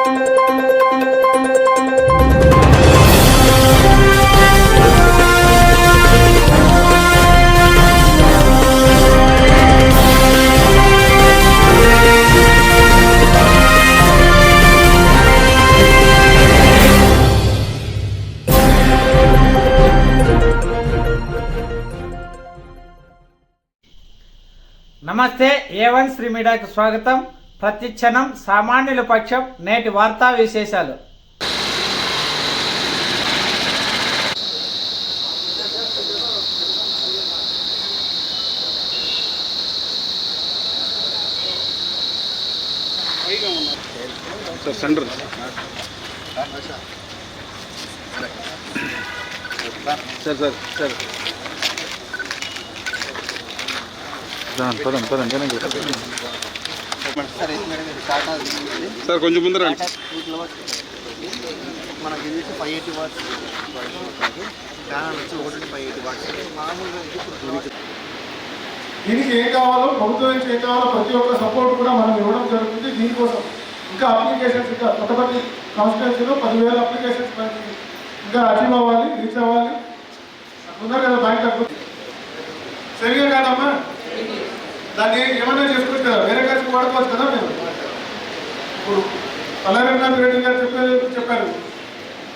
నమస్తే A1 శ్రీ మీడియాకు స్వాగతం. ప్రతిక్షణం సామాన్యుల పక్షం. నేటి వార్తా విశేషాలు. సార్ కొంచెం ముందర మనకి ఇది 580 వాట్స్ ప్యానల్ వచ్చి 580 వాట్స్ మామూలుగా దీనికి ఏం కావాలో ప్రభుత్వం నుంచి ఏం కావాలో ప్రతి ఒక్క సపోర్ట్ కూడా మనం ఇవ్వడం జరుగుతుంది. దీనికోసం ఇంకా అప్లికేషన్స్ ఇంకా కొత్తపల్లి కాన్స్టిట్యున్సీలో 10,000 అప్లికేషన్స్ మనకి ఇంకా అచీవ్ అవ్వాలి, రీచ్ అవ్వాలి. ఉన్నారు కదా బ్యాంక్ తక్కువ సరిగా కాదమ్మా, దాన్ని ఏమన్నా చేసుకోవచ్చు కదా, వేరే ఖర్చు వాడుకోవచ్చు కదా. మీరు ఇప్పుడు పల్లారెడ్డి రెడ్డి గారు చెప్పారు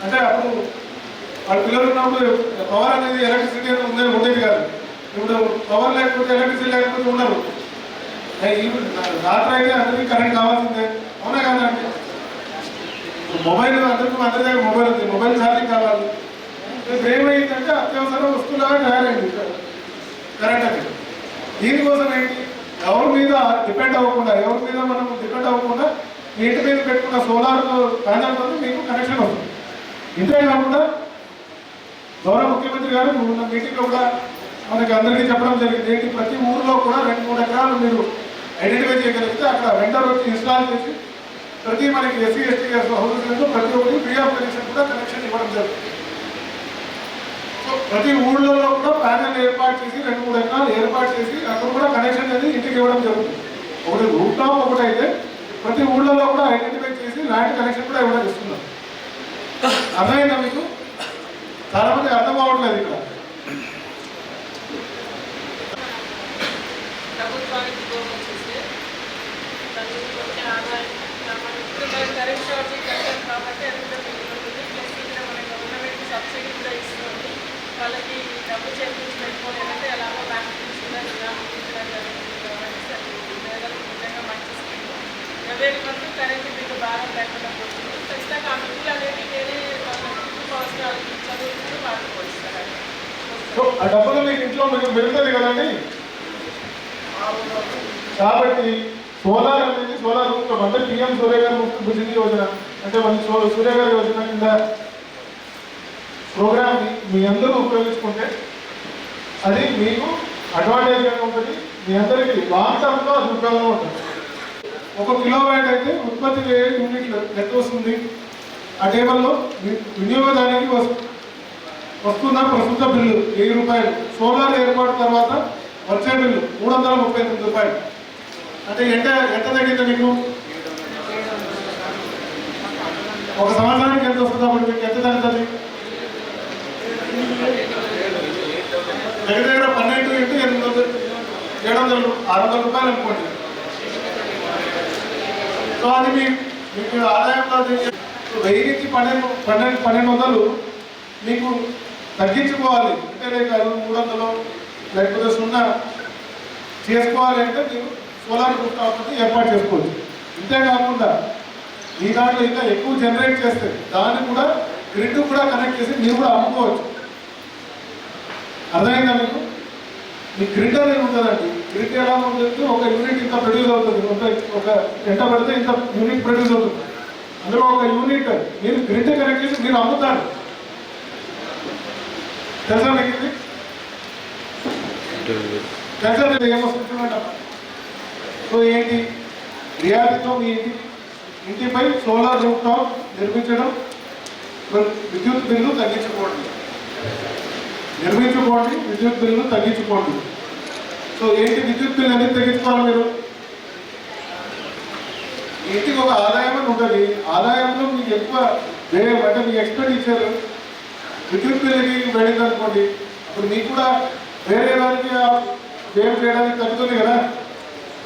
అంటే అప్పుడు వాళ్ళ పిల్లలు ఉన్నప్పుడు పవర్ అనేది ఎలక్ట్రిసిటీ అనేది ఉండేది కాదు. ఇప్పుడు పవర్ లేకపోతే ఎలక్ట్రిసిటీ లేకపోతే ఉండరు. రాత్రి అయితే అందరికీ కరెంట్ కావాల్సిందే, అవునా కాదండి. మొబైల్ అందరికీ అందరి దగ్గర మొబైల్ ఉంది, మొబైల్ ఛార్జింగ్ కావాలి. ఇప్పుడు ఏమైందంటే అత్యవసర వస్తువులాగా తయారైంది కరెంట్ అనేది. దీనికోసం ఏంటి, ఎవరి మీద డిపెండ్ అవ్వకుండా మీ ఇంటి మీద పెట్టుకున్న సోలార్ ప్యానల్తో మీకు కనెక్షన్ వస్తుంది. ఇంతే కాకుండా గౌరవ ముఖ్యమంత్రి గారు ఉన్న మీటింగ్లో కూడా మనకి అందరికీ చెప్పడం జరిగింది. ఏంటి, ప్రతి ఊరిలో కూడా 2-3 ఎకరాలు మీరు ఐడెంటిఫై చేయగలిగితే అక్కడ వెండర్ వచ్చి ఇన్స్టాల్ చేసి ప్రతి మనకి ఎస్సీ ఎస్టీ హౌసెస్లో ప్రతి ఒక్కరికి ఫ్రీ ఆఫ్ కనెక్షన్ కూడా కనెక్షన్ ఇవ్వడం జరుగుతుంది. సో ప్రతి ఊళ్ళలో కూడా ప్యానల్ ఏర్పాటు చేసి 2-3 ఎకరాలు ఏర్పాటు చేసి అక్కడ కూడా కనెక్షన్ అనేది ఇంటికి ఇవ్వడం జరుగుతుంది. ఒకటి రూట్ టాప్ ఒకటి అయితే ప్రతి ఊళ్ళలో కూడా ఐడెంటిఫై చేసి ల్యాండ్ కనెక్షన్ కూడా ఇవ్వడం ఇస్తున్నాం. అర్థమైందా మీకు? చాలా మంది అర్థం అవ్వట్లేదు. ఇక్కడ కరెంట్ ఛార్జింగ్ కట్టారు కాబట్టి అది కూడా మిగులుతుంది. ప్లస్ ఇక్కడ మన గవర్నమెంట్ సబ్సిడీ కూడా ఇస్తుంది. వాళ్ళకి డబ్బు చెల్లించి పెట్టుకోలేదంటే ఎలాగో బ్యాంక్ తీసుకున్నారు నిజంగా మంచి స్కీమ్. ఎవరి మంది కరెంట్ బిల్లు భారం లేకుండా పోతుంది. ఖచ్చితంగా ఆ బిల్లు అనేది వేరే అవసరాలు చదువుకుంటూ వాడుకోవచ్చు. ఆ డబ్బులు మీకు ఇంట్లో మీకు పెరుగుతుంది కదండి. కాబట్టి సోలార్ అనేది సోలార్ రూపం అంటే PM సూర్య గారి భుజింది యోజన అంటే మన సూర్య గారి యోజన కింద ప్రోగ్రామ్ని మీ అందరూ ఉపయోగించుకుంటే అది మీకు అడ్వాంటేజ్గా ఉంటుంది. మీ అందరికీ లాంగ్ టర్మ్లో అది ఉపయోగంగా ఉంటుంది. 1 కిలోవాట్ అయితే ఉత్పత్తి యూనిట్లు ఎంత వస్తుంది, ఆ టేబుల్లో వినియోగదానికి వస్తున్న ప్రస్తుత బిల్లు 1000 రూపాయలు. సోలార్ ఏర్పాటు తర్వాత వచ్చే బిల్లు 339 రూపాయలు. అంటే ఎంత తగ్గింది మీకు? ఒక సంవత్సరానికి ఎంత వస్తుంది? అప్పుడు మీకు ఎంత తగ్గుతుంది? దగ్గర 12 × 800 700 600 రూపాయలు అనుకోండి. సో అది మీకు ఆదాయంలో 1000 నుంచి 1200 మీకు తగ్గించుకోవాలి అంటే లేక 300 లేకపోతే 0 చేసుకోవాలి అంటే మీరు సోలార్ రూఫ్ టాప్ ఏర్పాటు చేసుకోవచ్చు. ఇంతేకాకుండా మీ దాంట్లో ఇంకా ఎక్కువ జనరేట్ చేస్తే దాన్ని కూడా గ్రిడ్ కూడా కనెక్ట్ చేసి మీరు కూడా అమ్ముకోవచ్చు. అర్థమైందా మీకు? మీ గ్రిడ్ అనేది ఉంటుందండి. గ్రిడ్ ఎలా ఉంటుంది, ఒక యూనిట్ ఇంత ప్రొడ్యూస్ అవుతుంది, ఒక గంట పెడితే ఇంత యూనిట్ ప్రొడ్యూస్ అవుతుంది. అందులో ఒక యూనిట్ మీరు గ్రిడ్ కనెక్ట్ చేసి మీరు అమ్ముతారు. తెలుసా మీకు? ఇది తెలుసా ఏమొస్తుందంట? సో ఏంటి, రియాలిటీతో మీ ఇంటిపై సోలార్ రూఫ్ టాప్ నిర్మించడం, విద్యుత్ బిల్లు తగ్గించుకోండి. విద్యుత్ బిల్లు తగ్గించుకోండి. సో ఏంటి విద్యుత్ బిల్లు అనేది తగ్గించుకోవాలి మీరు? ఇంటికి ఒక ఆదాయం అని ఉంటుంది. ఆదాయంలో మీకు ఎక్కువ వ్యయం అంటే మీ ఎక్స్పెండిచర్ విద్యుత్ బిల్లుకి వెళ్ళింది అనుకోండి, అప్పుడు మీకు కూడా వేరే దానికి వ్యయం చేయడానికి తగ్గుతుంది కదా,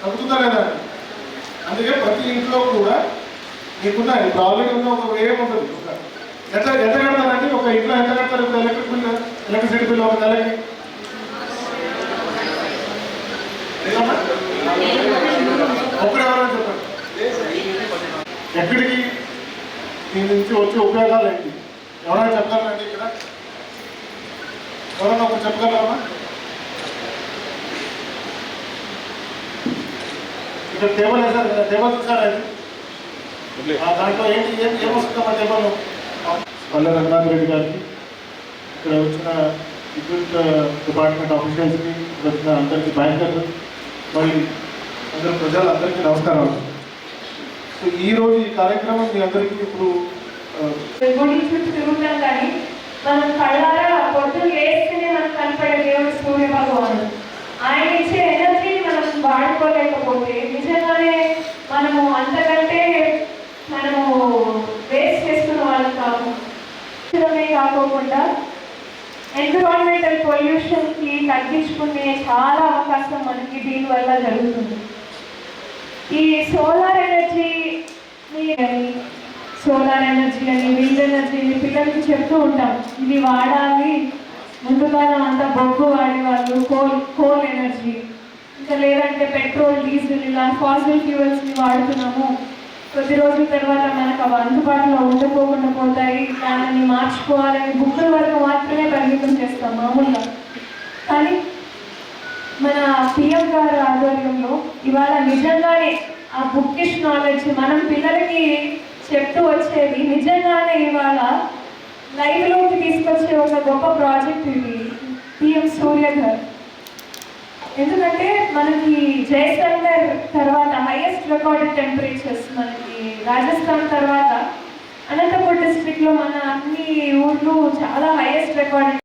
తగ్గుతుందా లేదా? అందుకే ప్రతి ఇంట్లో కూడా మీకున్న ఇప్పుడు ఆల్రెడీ ఉన్న ఒక వ్యయం ఉంటుంది. ఎంత కడతారండి ఒక ఇంట్లో ఎంత కడతారు? ఇప్పుడు ఎలక్ట్రిక్ బిల్, ఎలక్ట్రిసిటీ బిల్ ఒక నెలకి ఒక్కడెవరని చెప్పండి. ఎక్కడికి దీని నుంచి వచ్చే ఉపయోగాలు ఏంటి ఎవరైనా చెప్పగలరండి? ఇక్కడ ఎవరైనా ఒకటి చెప్పగలరా? ఇక్కడ టేబుల్ వేసారు కదా, టేబుల్ చూసారా? దాంట్లో ఏంటి ఏమొస్తుందమ్మా టేబుల్? పల్లె రంగనాథ్ రెడ్డి గారికి, ఇక్కడ వచ్చిన విద్యుత్ డిపార్ట్మెంట్ ఆఫీషియల్స్కి, వచ్చిన అందరికీ బ్యాంకర్లు, మరి అందరు ప్రజలందరికీ నమస్కారాలు. సో ఈరోజు ఈ కార్యక్రమం మీ అందరికీ ఇప్పుడు గుడి చుట్టూ తిరుగుతాం కానీ మనం కళ్ళారా పొద్దున్న లేస్తేనే మనకు కనపడే దేవుడు సూర్య భగవానుడు. ఆయన ఇచ్చే ఎనర్జీని మనం వాడుకోలేకపోతే నిజంగానే మనము అంతకంటే మనము వేస్ట్ చేసుకున్న వాళ్ళం కాదు. కాకోకుండా ఎన్విరాన్మెంటల్ పొల్యూషన్కి తగ్గించుకునే చాలా అవకాశం మనకి దీనివల్ల జరుగుతుంది. ఈ సోలార్ ఎనర్జీ అని విండ్ ఎనర్జీని పిల్లలకి చెప్తూ ఉంటాం. ఇది వాడాలి, ముందుగానే అంతా బొగ్గు వాడేవాళ్ళు కోల్ ఎనర్జీ, ఇంకా లేదంటే పెట్రోల్ డీజిల్ ఇలా ఫాసిల్ ఫ్యూయల్స్ని వాడుతున్నాము. కొద్ది రోజుల తర్వాత మనకు అవి అందుబాటులో ఉండకోకుండా పోతాయి, దానిని మార్చుకోవాలని బుక్కుల వరకు మాత్రమే పరిమితం చేస్తాం మామూలుగా. కానీ మన పిఎం గారి ఆధ్వర్యంలో ఇవాళ నిజంగానే ఆ బుక్కిష్ నాలెడ్జ్ మనం పిల్లలకి చెప్తూ వచ్చేది నిజంగానే ఇవాళ లైవ్లోకి తీసుకొచ్చే ఒక గొప్ప ప్రాజెక్ట్ ఇది పిఎం సూర్య గారు. ఎందుకంటే మనకి జైసల్మేర్ తర్వాత హైయెస్ట్ రికార్డెడ్ టెంపరేచర్స్, మనకి రాజస్థాన్ తర్వాత అనంతపూర్ డిస్ట్రిక్ట్లో మన అన్ని ఊర్లు చాలా హైయెస్ట్ రికార్డెడ్